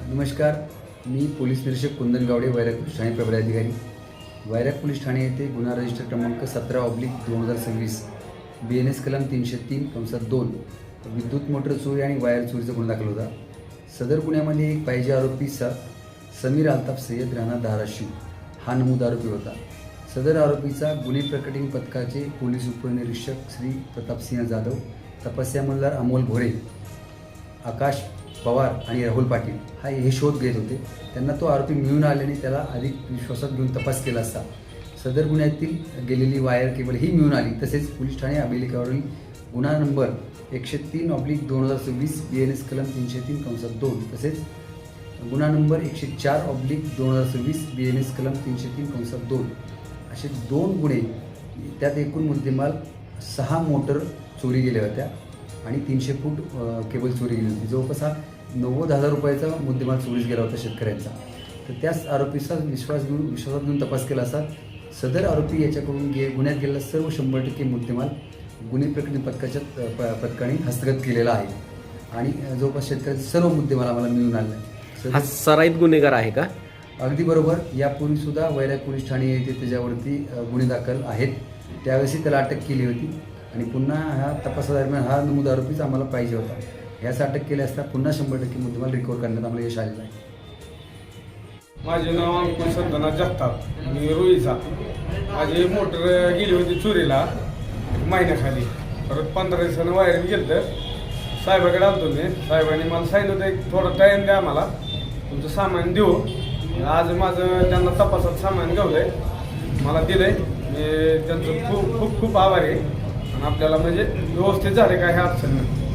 नमस्कार, मी पोलीस निरीक्षक कुंदन गावडे, वैराग पोलीस ठाणे प्रभारी अधिकारी. वैराग पोलीस ठाणे येथे गुन्हा रजिस्टर क्रमांक 17/2026 BNS कलम 303(2) विद्युत मोटर चोरी आणि वायर चोरीचा गुन्हा दाखल होता. सदर गुन्ह्यामध्ये एक पाहिजे आरोपी समीर अल्ताफ सय्यद राणा धाराशिव हा नमूद आरोपी होता. सदर आरोपीचा गुन्हे प्रकटीन पथकाचे पोलीस उपनिरीक्षक श्री प्रतापसिंह जाधव, तपास अंमलदार अमोल भोरे, आकाश पवार आणि राहुल पाटील हे शोध घेत होते. त्यांना तो आरोपी मिळून आल्याने त्याला अधिक विश्वासात घेऊन तपास केला असता सदर गुन्ह्यातील गेलेली वायर केबल ही मिळून आली. तसेच पोलीस ठाणे अभिलेखावरील गुन्हा नंबर 103/2026 BNS कलम 303(2) तसेच गुन्हा नंबर 104/2026 BNS कलम 303(2) असे 2 गुन्हे, त्यात एकूण मुद्देमाल 6 मोटर चोरी गेल्या होत्या आणि 300 फूट केबल चोरी गेली होती. जवळपास हा 90,000 रुपयाचा मुद्देमाल चोरीस गेला होता शेतकऱ्यांचा. तर त्याच आरोपीचा विश्वासात घेऊन तपास केला असता सदर आरोपी याच्याकडून गुन्ह्यात गेलेला सर्व 100% मुद्देमाल गुन्हे प्रकटीन पथकाने हस्तगत केलेला आहे आणि जवळपास शेतकऱ्यांचा सर्व मुद्देमाल आम्हाला मिळून आला आहे. हा सराईत गुन्हेगार आहे का? अगदी बरोबर. यापूर्वी सुद्धा वैराग पोलीस ठाणे येथे त्याच्यावरती गुन्हे दाखल आहेत. त्यावेळेसही त्याला अटक केली होती आणि पुन्हा ह्या तपासादरम्यान हा नमूद आरोपीच आम्हाला पाहिजे होता. याचा अटक केली असता पुन्हा 100% मुद्देमाल रिकव्हर करण्यात आम्हाला यश आलेलं आहे. माझे नाव अंकुश संतना जगताप, मी रुईचा. माझी मोटर गेली होती चोरीला महिन्याखाली. परत 15 दिवसानं वायर गेलं तर साहेबाकडे आलतो मी. साहेबांनी मला सांगितलं होतं एक थोडा टाईम द्या, मला तुमचं सामान देऊ. आज माझं त्यांना तपासात सामान घेवलंय, मला दिलंय. मी त्यांचं खूप खूप खूप आभारी आहे आणि आपल्याला म्हणजे व्यवस्थित झाले काय हे अडचण नाही.